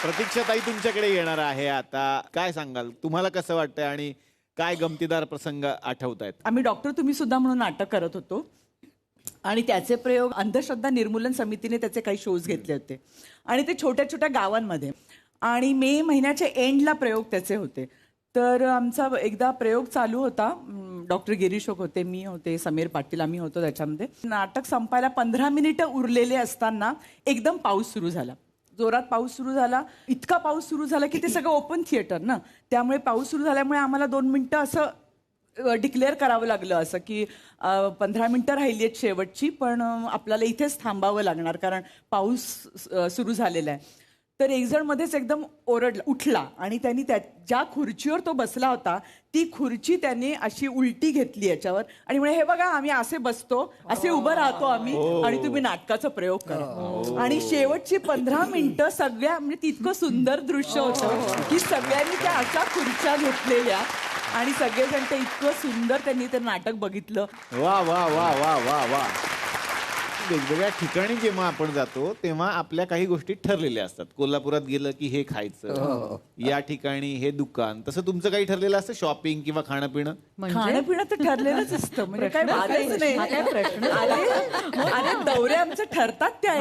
प्रतीक्षाताई तुमच्याकडे येणार आहे आता. काय सांगाल, तुम्हाला कसं वाटतंय आणि काय गमतीदार प्रसंग आठवत आहेत? आम्ही डॉक्टर तुम्ही सुद्धा म्हणून नाटक करत होतो आणि त्याचे प्रयोग अंधश्रद्धा निर्मूलन समितीने त्याचे काही शोज घेतले होते आणि ते छोट्या छोट्या गावांमध्ये. आणि मे महिन्याच्या एंडला प्रयोग त्याचे होते. तर आमचा एकदा प्रयोग चालू होता, डॉक्टर गिरीशोक होते, मी होते, समीर पाटील, आम्ही होतो त्याच्यामध्ये. नाटक संपायला 15 मिनिटं उरलेले असताना एकदम पाऊस सुरू झाला, जोरात पाऊस सुरू झाला. इतका पाऊस सुरू झाला की ते सगळं ओपन थिएटर ना, त्यामुळे पाऊस सुरू झाल्यामुळे आम्हाला 2 मिनिटं असं डिक्लेअर करावं लागलं असं की 15 मिनिटं राहिली आहेत शेवटची, पण आपल्याला इथेच थांबावं लागणार कारण पाऊस सुरू झालेला आहे. तर एक जण मध्येच एकदम उठला आणि त्यांनी ज्या खुर्चीवर तो बसला होता ती खुर्ची त्यांनी अशी उलटी घेतली याच्यावर आणि म्हणे हे बघा आम्ही असे बसतो, असे उभं राहतो आम्ही आणि तुम्ही नाटकाचा प्रयोग करा. आणि शेवटची 15 मिनिटं सगळ्या म्हणजे तितकं सुंदर दृश्य होतं की सगळ्यांनी त्या अशा खुर्च्या घेतलेल्या आणि सगळेजण ते इतकं सुंदर त्यांनी ते नाटक बघितलं. वा वा वा वा वा वा. वेगवेगळ्या ठिकाणी जेव्हा आपण जातो तेव्हा आपल्या काही गोष्टी ठरलेल्या असतात. कोल्हापुरात गेलं की हे खायचं, या ठिकाणी हे दुकान. तसं तुमचं काही ठरलेलं असतं, शॉपिंग किंवा खाणं पिणं? खाणं पिणं तर ठरलेलंच असतं, म्हणजे काय वादच नाही. अरे दौरे आमचे ठरतात त्या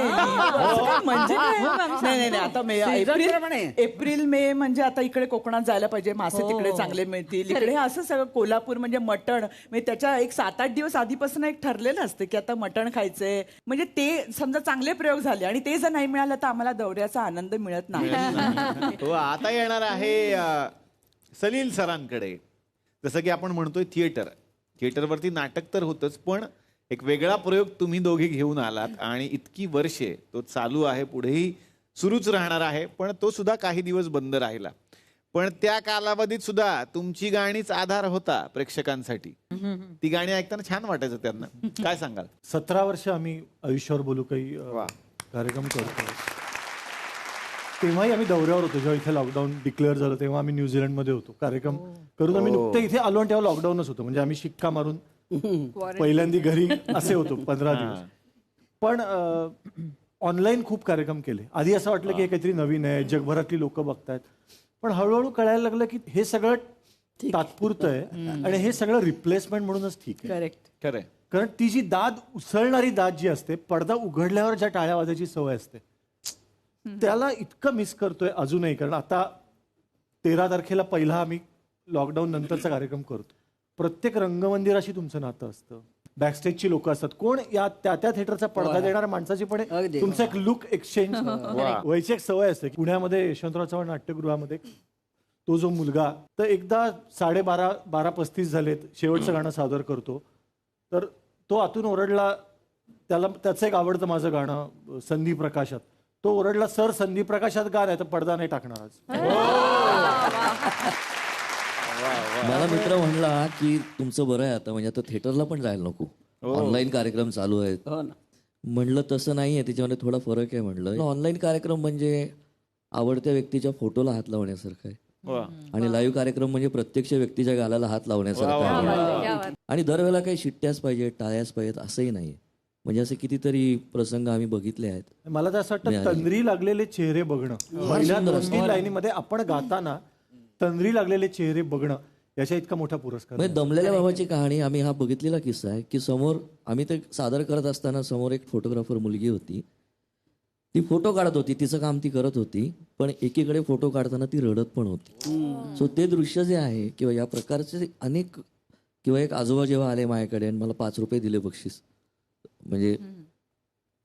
म्हणजे नाही आता एप्रिल मे म्हणजे आता इकडे कोकणात जायला पाहिजे, मासे तिकडे चांगले मिळतील इकडे, असं सगळं. कोल्हापूर म्हणजे मटण, म्हणजे त्याच्या एक 7-8 दिवस आधीपासून एक ठरलेलं असतं की आता मटण खायचंय. म्हणजे ते समजा चांगले प्रयोग झाले आणि ते जर नाही मिळालं तर आम्हाला दौऱ्याचा आनंद मिळत नाही. हो, आता येणार आहे सलील सरांकडे. जसं की आपण म्हणतोय थिएटरवरती नाटक तर होतच, पण एक वेगळा प्रयोग तुम्ही दोघे घेऊन आलात आणि इतकी वर्षे तो चालू आहे, पुढेही सुरूच राहणार आहे. पण तो सुद्धा काही दिवस बंद राहिला, पण त्या कालावधीत सुद्धा तुमची गाणीच आधार होता प्रेक्षकांसाठी. ती गाणी ऐकताना छान वाटायचं त्यांना. काय सांगाल? 17 वर्ष आम्ही आयुष्यावर बोलू काही कार्यक्रम करतो. तेव्हाही आम्ही दौऱ्यावर होतो. जेव्हा इथे लॉकडाऊन डिक्लेअर झालं तेव्हा आम्ही न्यूझीलंडमध्ये होतो. कार्यक्रम करून आम्ही नुकते इथे आलो आणि तेव्हा लॉकडाऊनच होतो. म्हणजे आम्ही शिक्का मारून पहिल्यांदा घरी असे होतो 15 दिवस. पण ऑनलाईन खूप कार्यक्रम केले. आधी असं वाटलं की हे काहीतरी नवीन आहे, जगभरातली लोक बघतायत. पण हळूहळू कळायला लागलं की हे सगळं तात्पुरतं आहे आणि हे सगळं रिप्लेसमेंट म्हणूनच ठीक आहे. करेक्ट. कारण ती जी दाद उसळणारी दाद जी असते, पडदा उघडल्यावर ज्या टाळ्या वाजायची सवय असते, त्याला इतकं मिस करतोय अजूनही. कारण आता 13 तारखेला पहिला आम्ही लॉकडाऊन नंतरचा कार्यक्रम करतो. प्रत्येक रंगमंदिराशी तुमचं नातं असतं, बॅकस्टेजची लोक असतात, कोण या त्या थिएटरचा पडदा देणाऱ्या माणसाची पण तुमचा एक लुक एक्सचेंज व्हायची एक सवय असते. पुण्यामध्ये यशवंतराव चव्हाण नाट्यगृहामध्ये तो जो मुलगा, तर एकदा 12:35 झालेत, शेवटचं गाणं सादर करतो, तर तो आतून ओरडला. त्याचं एक आवडतं माझं गाणं संधी प्रकाशात. तो ओरडला, सर संधी प्रकाशात गाणं आहे तर पडदा नाही टाकणार आज. मला मित्र म्हणला की तुमचं बरं आहे आता, म्हणजे आता थिएटरला पण जायला नको, ऑनलाईन कार्यक्रम चालू आहेत. म्हणलं तसं नाहीये, त्याच्यामध्ये थोडा फरक आहे. म्हणलं ऑनलाईन कार्यक्रम म्हणजे आवडत्या व्यक्तीच्या फोटोला हात लावण्यासारखं आहे. आणि लाईव्ह कार्यक्रम म्हणजे प्रत्यक्ष व्यक्तीच्या गालाला हात लावण्यासारखा आहे. आणि दरवेळेला काही शिट्ट्याच पाहिजे, टाळ्याच पाहिजेत असंही नाही. म्हणजे असे कितीतरी प्रसंग आम्ही बघितले आहेत. मला तर असं वाटतं तंद्री लागलेले चेहरे बघणं, पहिल्या 2-3 लाईनीमध्ये आपण गाताना तंद्री लागलेले चेहरे बघणं, याच्या इतका मोठा पुरस्कार. म्हणजे दमलेल्या बाबाची कहाणी आम्ही हा बघितलेला किस्सा आहे की समोर आम्ही ते सादर करत असताना समोर एक फोटोग्राफर मुलगी होती. ती फोटो काढत होती, तिचं काम ती करत होती, पण एकीकडे फोटो काढताना ती रडत पण होती. सो ते दृश्य जे आहे किंवा या प्रकारचे अनेक, किंवा एक आजोबा जेव्हा आले माझ्याकडे आणि मला 5 रुपये दिले बक्षीस, म्हणजे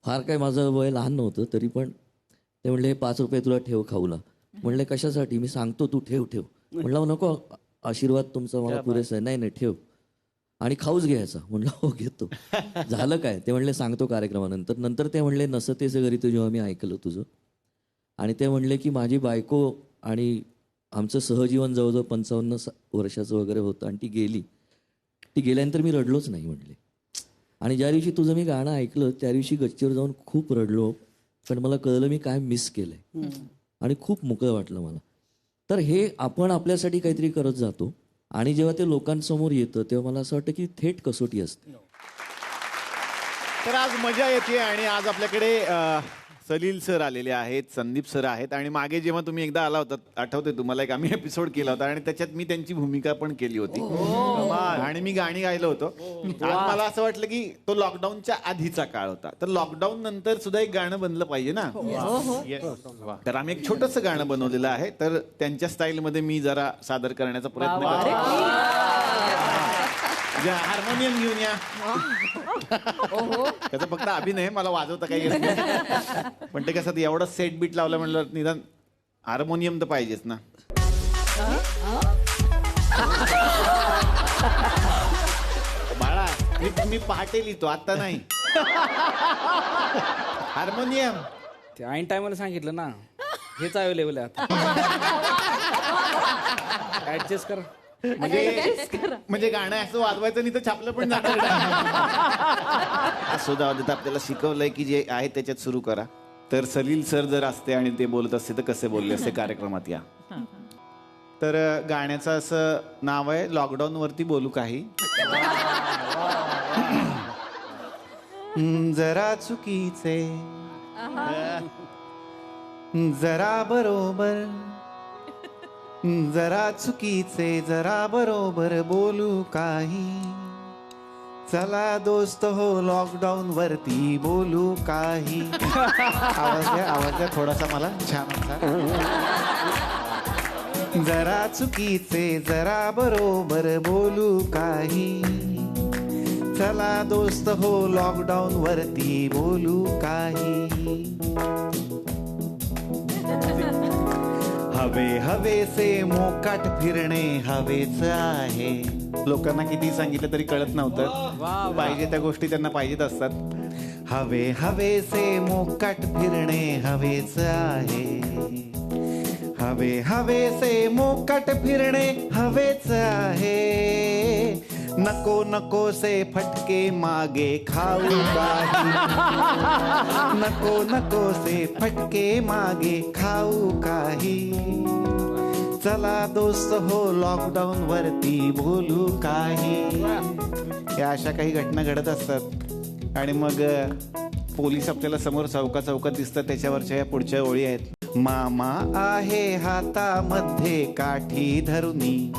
फार काय माझं वय लहान नव्हतं तरी पण ते म्हणले 5 रुपये तुला ठेव खाऊला. म्हणले कशासाठी? मी सांगतो तू ठेव ठेव. म्हणलं नको, आशीर्वाद तुमचा मला पुरेसा आहे. नाही नाही ठेव आणि खाऊच घ्यायचा. म्हणलं हो घेतो. झालं काय? ते म्हणले सांगतो कार्यक्रमानंतर. नंतर ते म्हणले नसतेच घरी तू जेव्हा मी ऐकलं तुझं, आणि ते म्हणले की माझी बायको आणि आमचं सहजीवन जवळजवळ 55 वर्षाचं वगैरे होतं आणि ती गेली. ती गेल्यानंतर मी रडलोच नाही म्हणले. आणि ज्या दिवशी तुझं मी गाणं ऐकलं त्या दिवशी गच्चीवर जाऊन खूप रडलो, पण मला कळलं मी काय मिस केलंय आणि खूप मोकळं वाटलं मला. तर हे आपण आपल्यासाठी काहीतरी करत जातो आणि जेव्हा ते लोकांसमोर येतं तेव्हा मला असं वाटतं की थेट कसोटी असते. तर आज मजा येते आणि आज आपल्याकडे सलील सर आलेले आहेत, संदीप सर आहेत. आणि मागे जेव्हा तुम्ही एकदा आला होता, आठवते तुम्हाला, एक आम्ही एपिसोड केला होता आणि त्याच्यात मी त्यांची भूमिका पण केली होती आणि मी गाणी गायलं होतं. आज मला असं वाटलं की तो लॉकडाऊनच्या आधीचा काळ होता, तर लॉकडाऊन नंतर सुद्धा एक गाणं बनलं पाहिजे ना. तर आम्ही एक छोटंसं गाणं बनवलेलं आहे, तर त्यांच्या स्टाईलमध्ये मी जरा सादर करण्याचा प्रयत्न करतो. हार्मोनियम घेऊन या. त्याचा फक्त अभिनय, मला वाजवता काही येत नाही. पण ते कसं एवढं सेट बीट लावलं म्हणलं निदान हार्मोनियम तर पाहिजेच ना. बाळा मी पहाटे लिहितो, आता नाही. हार्मोनियम ते ऐन टायमाला सांगितलं ना, हेच अवेलेबल आहे आता. ऍडजस्ट कर. म्हणजे गाणं असं वाजवायचं नाही तर छापलं पण जाणार. असं जाऊ देत, आपल्याला शिकवलंय की जे आहे त्याच्यात सुरू करा. तर सलील सर जर असते आणि ते बोलत असते तर कसे बोलले असते कार्यक्रमात या. तर गाण्याचं असं नाव आहे लॉकडाऊन वरती बोलू काही. जरा चुकीचे जरा बरोबर, जरा चुकीचे जरा बरोबर बोलू काही. चला दोस्त हो लॉकडाऊन वरती बोलू काही. आवाज द्या थोडासा मला छान असा. जरा चुकीचे जरा बरोबर बोलू काही. चला दोस्त हो लॉकडाऊन वरती बोलू काही. हवे हवेसे मोकाट फिरणे हवेच आहे. लोकांना किती सांगितलं तरी कळत नव्हतं, पाहिजे त्या गोष्टी त्यांना पाहिजेत असतात. हवे हवेसे मोकाट फिरणे हवेच आहे. हवे हवेसे मोकाट फिरणे हवेच आहे. नको नकोसे फटके मागे खाऊ काही. नको नकोसे फटके मागे खाऊ काही. चला दोस्त हो लॉकडाऊन वरती बोलू काही. या अशा काही घटना घडत असतात आणि मग पोलीस आपल्याला समोर चौकात दिसतात. त्याच्यावरच्या या पुढच्या ओळी आहेत. मामा आहे हातामध्ये काठी धरुनी.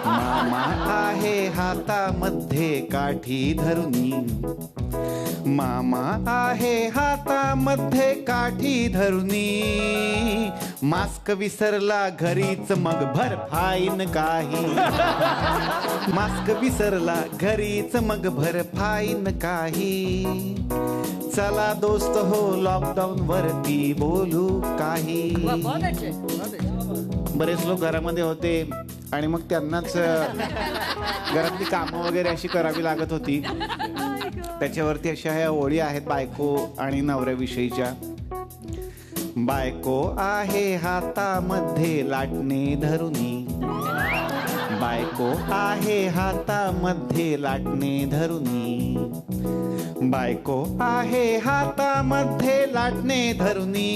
मामा आहे हातामध्ये काठी धरुनी. मामा आहे हातामध्ये काठी धरुनी. मास्क विसरला घरीच मग भर फाईन काही. मास्क विसरला घरीच मग भर फाईन काही. चला दोस्त हो लॉकडाऊन वरती बोलू काही. बरेच लोक घरामध्ये होते आणि मग त्यांनाच घरातली कामं वगैरे अशी करावी लागत होती. त्याच्यावरती अशा ह्या ओळी आहेत बायको आणि नवऱ्याविषयीच्या. बायको आहे हातामध्ये लाटणे धरुनी. बायको आहे हातामध्ये लाटणे धरुनी, बायको आहे हातामध्ये लाटणे धरुनी,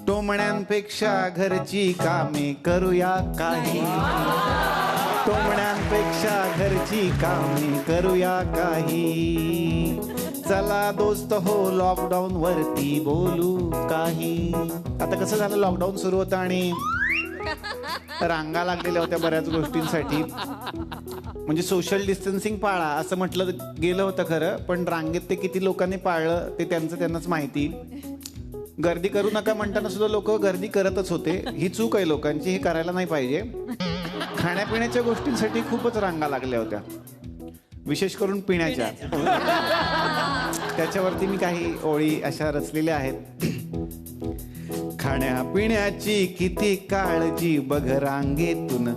टोमण्यांपेक्षा घरची कामे करूया काही, टोमण्यांपेक्षा घरची कामे करूया काही, चला दोस्त हो लॉकडाऊन वरती बोलू काही. आता कसं झालं, लॉकडाऊन सुरू होतं आणि रांगा लागलेल्या होत्या बऱ्याच गोष्टींसाठी. म्हणजे सोशल डिस्टन्सिंग पाळा असं म्हटलं गेलं होतं खरं, पण रांगेत ते किती लोकांनी पाळलं ते त्यांनाच माहिती. गर्दी करू नका म्हणताना सुद्धा लोक गर्दी करतच होते. ही चूक आहे लोकांची, हे करायला नाही पाहिजे. खाण्यापिण्याच्या गोष्टींसाठी खूपच रांगा लागल्या होत्या, विशेष करून पिण्याच्या. त्याच्यावरती मी काही ओळी अशा रचलेल्या आहेत. खाण्यापिण्याची किती काळजी बघ रांगेतून,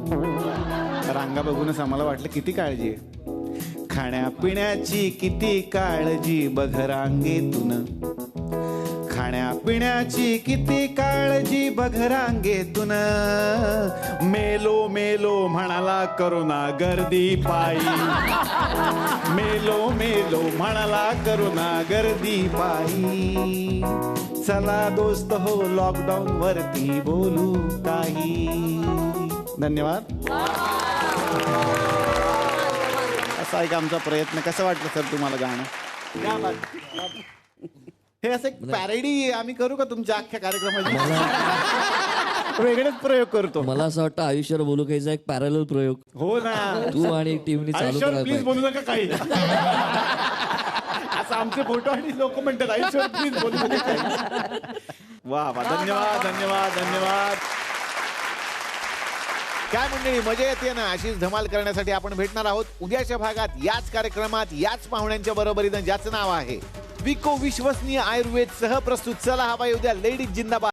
रांगा बघूनच आम्हाला वाटलं किती काळजी आहे. खाण्यापिण्याची किती काळजी बघ रांगेतून, खाण्यापिण्याची किती काळजी बघ रांगेतून, मेलो मेलो म्हणाला करोना गर्दी पायी, मेलो मेलो म्हणाला करोना गर्दी पायी, चला दोस्त हो लॉकडाऊन वरती बोलू काही. धन्यवाद. असा एक आमचा प्रयत्न. कसं वाटलं सर तुम्हाला गाणं? हे असं एक पॅरेडी आम्ही करू का तुमच्या अख्ख्या कार्यक्रमाची? वेगळेच प्रयोग करतो. मला असं वाटतं आयुष्यावर बोलू काहीचा एक पॅरल प्रयोग. हो ना, तू आणि टीमनी चालू करा. प्लीज बोलू नका काही. असं आमचे फोटो आणि लोक म्हणतात आयुष्यावर प्लीज बोलू नका काही. वा वा, धन्यवाद धन्यवाद धन्यवाद. काय मंडळी, मजा येते ना? अशीच धमाल करण्यासाठी आपण भेटणार आहोत उद्याच्या भागात याच कार्यक्रमात याच पाहुण्यांच्या बरोबरीनं, ज्याचं नाव आहे विको विश्वसनीय आयुर्वेद सह प्रस्तुत चला हवा येऊ द्या लेडीज जिंदाबाद.